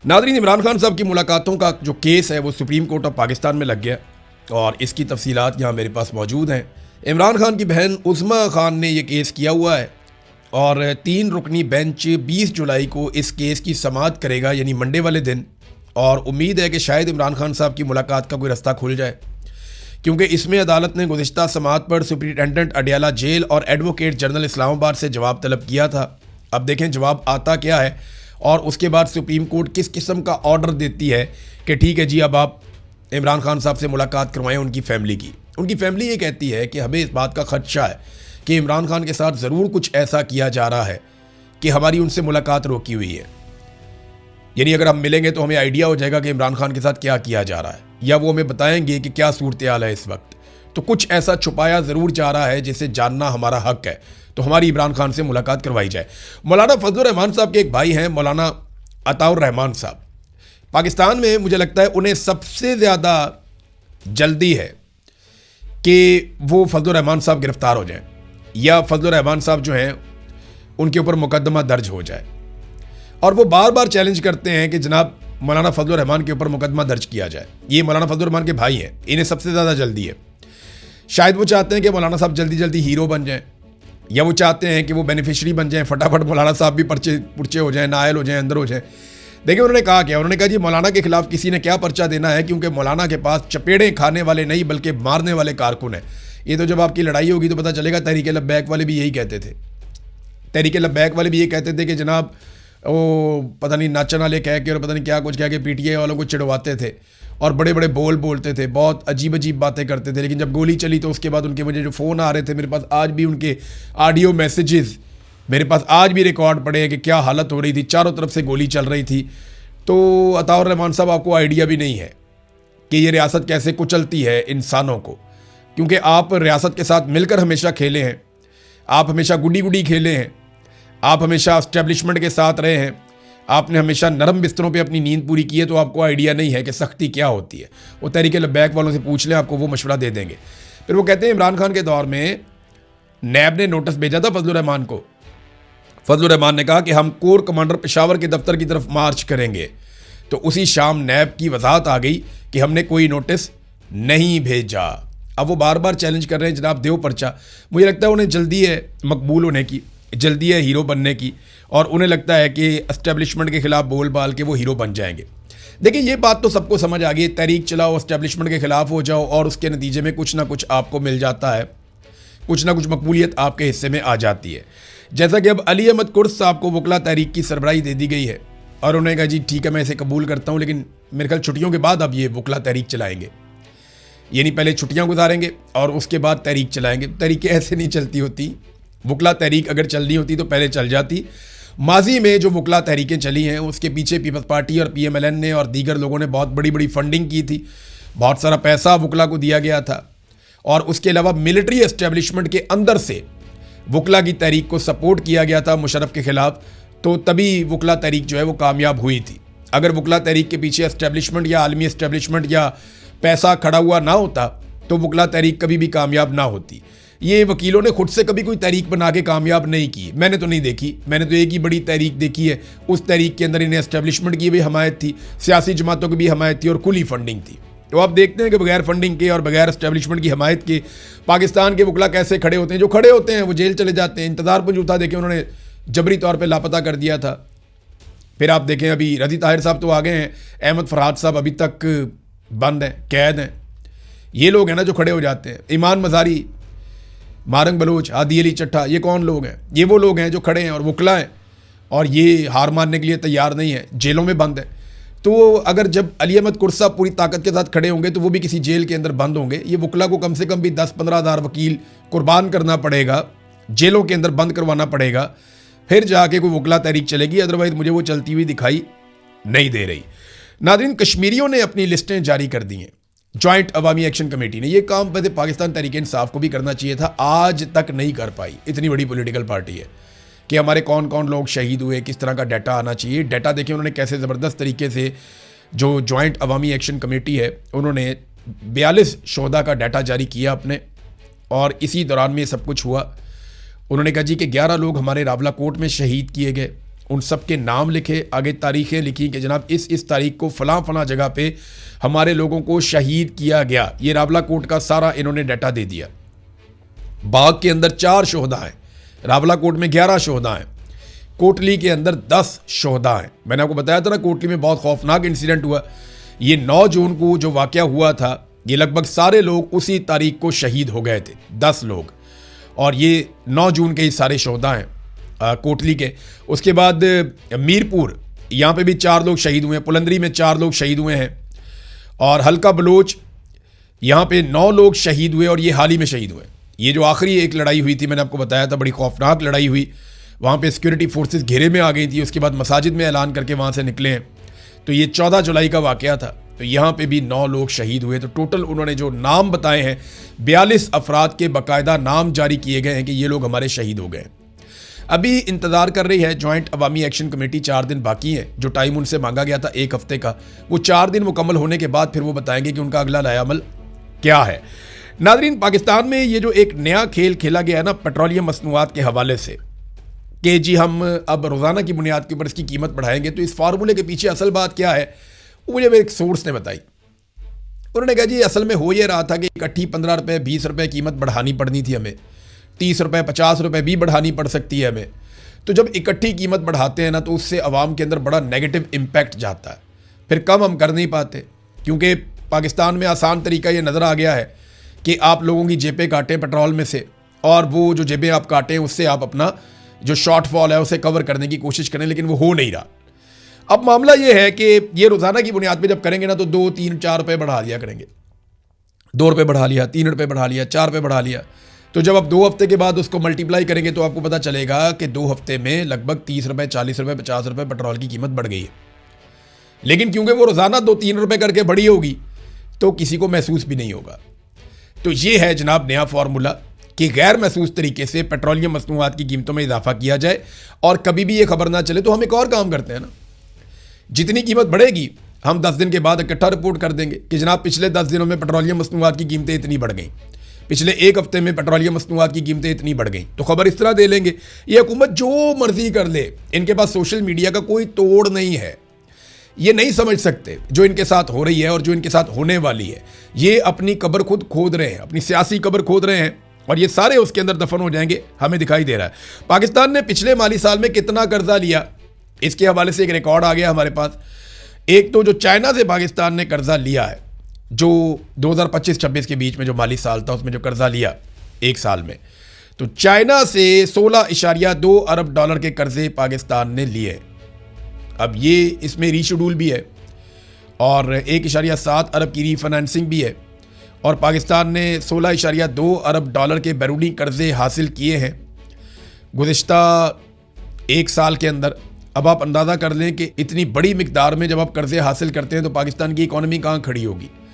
नाज़रीन, इमरान खान साहब की मुलाकातों का जो केस है वो सुप्रीम कोर्ट ऑफ पाकिस्तान में लग गया और इसकी तफसीलात यहाँ मेरे पास मौजूद हैं। इमरान खान की बहन उज़्मा खान ने ये केस किया हुआ है और 3 रुकनी बेंच 20 जुलाई को इस केस की समाअत करेगा, यानी मंडे वाले दिन। और उम्मीद है कि शायद इमरान खान साहब की मुलाकात का कोई रास्ता खुल जाए, क्योंकि इसमें अदालत ने गुज़िश्ता समाअत पर सुप्रिटेंडेंट अडियाला जेल और एडवोकेट जनरल इस्लामाबाद से जवाब तलब किया था। अब देखें जवाब आता क्या है और उसके बाद सुप्रीम कोर्ट किस किस्म का ऑर्डर देती है कि ठीक है जी, अब आप इमरान खान साहब से मुलाकात करवाएं उनकी फ़ैमिली की। उनकी फ़ैमिली ये कहती है कि हमें इस बात का खदशा है कि इमरान खान के साथ ज़रूर कुछ ऐसा किया जा रहा है कि हमारी उनसे मुलाकात रोकी हुई है। यानी अगर हम मिलेंगे तो हमें आइडिया हो जाएगा कि इमरान खान के साथ क्या किया जा रहा है, या वो हमें बताएंगे कि क्या सूरत हाल है इस वक्त। तो कुछ ऐसा छुपाया ज़रूर जा रहा है जिसे जानना हमारा हक है, तो हमारी इमरान खान से मुलाकात करवाई जाए। मौलाना फजलुर रहमान साहब के एक भाई हैं, मौलाना अताउर रहमान साहब। पाकिस्तान में मुझे लगता है उन्हें सबसे ज़्यादा जल्दी है कि वो फजलुर रहमान साहब गिरफ़्तार हो जाएं, या फजलुर रहमान साहब जो हैं उनके ऊपर मुकदमा दर्ज हो जाए। और वो बार बार चैलेंज करते हैं कि जनाब मौलाना फजलुर रहमान के ऊपर मुकदमा दर्ज किया जाए। ये मौलाना फजलुर रहमान के भाई हैं, इन्हें सबसे ज़्यादा जल्दी है। शायद वो चाहते हैं कि मौलाना साहब जल्दी जल्दी हीरो बन जाएं, या वो चाहते हैं कि वो बेनिफिशरी बन जाएं, फटाफट मौलाना साहब भी पुरचे हो जाएं, नायल हो जाएं, अंदर हो जाएं। देखिए उन्होंने कहा क्या, उन्होंने कहा जी मौलाना के खिलाफ किसी ने क्या पर्चा देना है, क्योंकि मौलाना के पास चपेड़े खाने वाले नहीं बल्कि मारने वाले कारकुन हैं। ये तो जब आपकी लड़ाई होगी तो पता चलेगा। तहरीक लब्बैक वाले भी यही कहते थे, तहरीक लब्बैक वाले भी ये कहते थे कि जनाब वो पता नहीं नाचन वाले कह के और पता नहीं क्या कुछ कह के पीटीआई वालों को चिढ़वाते थे और बड़े बड़े बोल बोलते थे, बहुत अजीब अजीब बातें करते थे। लेकिन जब गोली चली तो उसके बाद उनके मुझे जो फ़ोन आ रहे थे, मेरे पास आज भी उनके ऑडियो मैसेजेस मेरे पास आज भी रिकॉर्ड पड़े हैं कि क्या हालत हो रही थी, चारों तरफ से गोली चल रही थी। तो अताउर रहमान साहब, आपको आइडिया भी नहीं है कि ये रियासत कैसे कुचलती है इंसानों को, क्योंकि आप रियासत के साथ मिलकर हमेशा खेले हैं, आप हमेशा गुडी गुडी खेले हैं, आप हमेशा एस्टेब्लिशमेंट के साथ रहे हैं, आपने हमेशा नरम बिस्तरों पे अपनी नींद पूरी की है, तो आपको आइडिया नहीं है कि सख्ती क्या होती है। वो तहरीक लब्बैक वालों से पूछ लें, आपको वो मशवरा दे देंगे। फिर वो कहते हैं इमरान खान के दौर में नैब ने नोटिस भेजा था फजलुर रहमान को। फजलुर रहमान ने कहा कि हम कोर कमांडर पेशावर के दफ्तर की तरफ मार्च करेंगे, तो उसी शाम नैब की वजाहत आ गई कि हमने कोई नोटिस नहीं भेजा। अब वो बार बार चैलेंज कर रहे हैं जनाब देव पर्चा। मुझे लगता है उन्हें जल्दी है मकबूल होने की, जल्दी है हीरो बनने की, और उन्हें लगता है कि एस्टेब्लिशमेंट के खिलाफ बोल बाल के वो हीरो बन जाएंगे। देखिए ये बात तो सबको समझ आ गई, तहरीक चलाओ, एस्टेब्लिशमेंट के खिलाफ हो जाओ और उसके नतीजे में कुछ ना कुछ आपको मिल जाता है, कुछ ना कुछ मकबूलियत आपके हिस्से में आ जाती है। जैसा कि अब अली अहमद कुर्स साहब को वकला तहरीक की सरबराही दे दी गई है और उन्होंने कहा जी ठीक है मैं इसे कबूल करता हूँ, लेकिन मेरे ख्याल छुट्टियों के बाद अब ये वकला तहरीक चलाएंगे, यानी पहले छुट्टियाँ गुजारेंगे और उसके बाद तहरीक चलाएंगे। तहरीकें ऐसे नहीं चलती होती, वकला तहरीक अगर चलनी होती तो पहले चल जाती। माजी में जो वकला तहरीकें चली हैं उसके पीछे पीपल्स पार्टी और PMLN ने और दीगर लोगों ने बहुत बड़ी बड़ी फंडिंग की थी, बहुत सारा पैसा वकला को दिया गया था, और उसके अलावा मिलिट्री एस्टेब्लिशमेंट के अंदर से वकला की तहरीक को सपोर्ट किया गया था मुशर्रफ के खिलाफ, तो तभी वकला तहरीक जो है वो कामयाब हुई थी। अगर वकला तहरीक के पीछे एस्टेब्लिशमेंट या आलमी एस्टेब्लिशमेंट या पैसा खड़ा हुआ ना होता तो वकला तहरीक कभी भी कामयाब ना होती। ये वकीलों ने खुद से कभी कोई तहरीक बना के कामयाब नहीं की, मैंने तो नहीं देखी। मैंने तो एक ही बड़ी तहरीक देखी है, उस तहरीक के अंदर इन्हें एस्टेब्लिशमेंट की भी हमायत थी, सियासी जमातों की भी हमायत थी और खुली फंडिंग थी। तो आप देखते हैं कि बगैर फंडिंग के और बगैर एस्टेब्लिशमेंट की हमायत के पाकिस्तान के वकला कैसे खड़े होते हैं। जो खड़े होते हैं वो जेल चले जाते हैं। इंतज़ार पंजूथा देखे उन्होंने जबरी तौर पर लापता कर दिया था। फिर आप देखें अभी रज़ी ताहिर साहब तो आ गए हैं, अहमद फरहाद साहब अभी तक बंद हैं, कैद हैं। ये लोग हैं ना जो खड़े हो जाते हैं। ईमान मज़ारी, मारंग बलोच, आदि अली चट्टा, ये कौन लोग हैं? ये वो लोग हैं जो खड़े हैं और वकला हैं, और ये हार मानने के लिए तैयार नहीं है, जेलों में बंद है। तो अगर जब अली अहमद कुर्स साहब पूरी ताकत के साथ खड़े होंगे तो वो भी किसी जेल के अंदर बंद होंगे। ये वकला को कम से कम भी 10-15 हज़ार वकील कुर्बान करना पड़ेगा, जेलों के अंदर बंद करवाना पड़ेगा, फिर जाके कोई वकला तहरीक चलेगी। अदरवाइज मुझे वो चलती हुई दिखाई नहीं दे रही। नाज़रीन, कश्मीरियों ने अपनी लिस्टें जारी कर दी हैं, जॉइंट अवामी एक्शन कमेटी ने। ये काम वैसे पाकिस्तान तहरीक इंसाफ को भी करना चाहिए था, आज तक नहीं कर पाई। इतनी बड़ी पॉलिटिकल पार्टी है कि हमारे कौन कौन लोग शहीद हुए, किस तरह का डाटा आना चाहिए। डाटा देखें उन्होंने कैसे ज़बरदस्त तरीके से, जो जॉइंट अवामी एक्शन कमेटी है उन्होंने 42 शोधा का डाटा जारी किया अपने, और इसी दौरान में सब कुछ हुआ। उन्होंने कहा जी कि 11 लोग हमारे रावलाकोट में शहीद किए गए, उन सब के नाम लिखे, आगे तारीखें लिखी कि जनाब इस तारीख को फ़लाँ फ़लाँ जगह पे हमारे लोगों को शहीद किया गया। ये रावलाकोट का सारा इन्होंने डाटा दे दिया। बाग के अंदर 4 शोहदा हैं, रावलाकोट में 11 शोहदा हैं, कोटली के अंदर 10 शोहदा हैं। मैंने आपको बताया था ना, कोटली में बहुत खौफनाक इंसिडेंट हुआ। ये 9 जून को जो वाक़या हुआ था, ये लगभग सारे लोग उसी तारीख को शहीद हो गए थे, 10 लोग, और ये 9 जून के ही सारे शोहदा हैं कोटली के। उसके बाद मीरपुर, यहाँ पे भी 4 लोग शहीद हुए हैं, पुलंदरी में 4 लोग शहीद हुए हैं, और हल्का बलोच यहाँ पे 9 लोग शहीद हुए, और ये हाल ही में शहीद हुए। ये जो आखिरी एक लड़ाई हुई थी, मैंने आपको बताया था, बड़ी खौफनाक लड़ाई हुई, वहाँ पे सिक्योरिटी फोर्सेस घेरे में आ गई थी, उसके बाद मसाजिद में ऐलान करके वहाँ से निकले हैं। तो ये 14 जुलाई का वाक़या था। तो यहाँ पे भी 9 लोग शहीद हुए। तो टोटल उन्होंने जो नाम बताए हैं, 42 अफराद के बाकायदा नाम जारी किए गए हैं कि ये लोग हमारे शहीद हो गए। अभी इंतज़ार कर रही है जॉइंट अवामी एक्शन कमेटी, 4 दिन बाकी हैं, जो टाइम उनसे मांगा गया था 1 हफ्ते का। वो 4 दिन मुकम्मल होने के बाद फिर वो बताएंगे कि उनका अगला लायामल क्या है। नाज़रीन, पाकिस्तान में ये जो एक नया खेल खेला गया है ना पेट्रोलियम मसनूआत के हवाले से, कि जी हम अब रोज़ाना की बुनियाद के ऊपर इसकी कीमत बढ़ाएंगे, तो इस फार्मूले के पीछे असल बात क्या है वो मुझे एक सोर्स ने बताई। उन्होंने कहा जी असल में हो ये रहा था कि इकट्ठी 15 रुपये 20 रुपये कीमत बढ़ानी पड़नी थी हमें, 30 रुपये 50 रुपये भी बढ़ानी पड़ सकती है हमें। तो जब इकट्ठी कीमत बढ़ाते हैं ना, तो उससे आवाम के अंदर बड़ा नेगेटिव इम्पैक्ट जाता है, फिर कम हम कर नहीं पाते, क्योंकि पाकिस्तान में आसान तरीका ये नज़र आ गया है कि आप लोगों की जेबें काटें पेट्रोल में से, और वो जो जेबें आप काटें उससे आप अपना जो शॉर्टफॉल है उसे कवर करने की कोशिश करें, लेकिन वो हो नहीं रहा। अब मामला ये है कि ये रोज़ाना की बुनियाद पे जब करेंगे ना, तो 2, 3, 4 रुपये बढ़ा लिया करेंगे, 2 रुपये बढ़ा लिया, 3 रुपये बढ़ा लिया, 4 रुपये बढ़ा लिया। तो जब आप 2 हफ्ते के बाद उसको मल्टीप्लाई करेंगे तो आपको पता चलेगा कि 2 हफ्ते में लगभग 30 रुपये 40 रुपये 50 रुपये पेट्रोल की कीमत बढ़ गई है। लेकिन क्योंकि वो रोज़ाना 2-3 रुपये करके बढ़ी होगी, तो किसी को महसूस भी नहीं होगा। तो ये है जनाब नया फार्मूला कि गैर महसूस तरीके से पेट्रोलियम मसनूआत की कीमतों में इजाफा किया जाए, और कभी भी ये खबर ना चले। तो हम एक और काम करते हैं ना, जितनी कीमत बढ़ेगी हम 10 दिन के बाद इकट्ठा रिपोर्ट कर देंगे कि जनाब पिछले 10 दिनों में पेट्रोलियम मसनूआत की कीमतें इतनी बढ़ गई, पिछले 1 हफ्ते में पेट्रोलियम मसनूआत की कीमतें इतनी बढ़ गई। तो खबर इस तरह दे लेंगे। ये हुकूमत जो मर्जी कर ले, इनके पास सोशल मीडिया का कोई तोड़ नहीं है। ये नहीं समझ सकते जो इनके साथ हो रही है और जो इनके साथ होने वाली है। ये अपनी कब्र खुद खोद रहे हैं, अपनी सियासी कब्र खोद रहे हैं, और ये सारे उसके अंदर दफन हो जाएंगे, हमें दिखाई दे रहा है। पाकिस्तान ने पिछले माली साल में कितना कर्जा लिया, इसके हवाले से एक रिकॉर्ड आ गया हमारे पास। एक तो जो चाइना से पाकिस्तान ने कर्जा लिया है, जो 2025-26 के बीच में जो माली साल था उसमें जो कर्जा लिया 1 साल में, तो चाइना से 16.2 अरब डॉलर के कर्जे पाकिस्तान ने लिए। अब ये इसमें रीशेड्यूल भी है, और 1.7 अरब की रीफाइनेंसिंग भी है, और पाकिस्तान ने 16.2 अरब डॉलर के बैरूनी कर्जे हासिल किए हैं गुज़िश्ता 1 साल के अंदर। अब आप अंदाज़ा कर लें कि इतनी बड़ी मिकदार में जब आप कर्जे हासिल करते हैं तो पाकिस्तान की इकॉनमी कहाँ खड़ी होगी।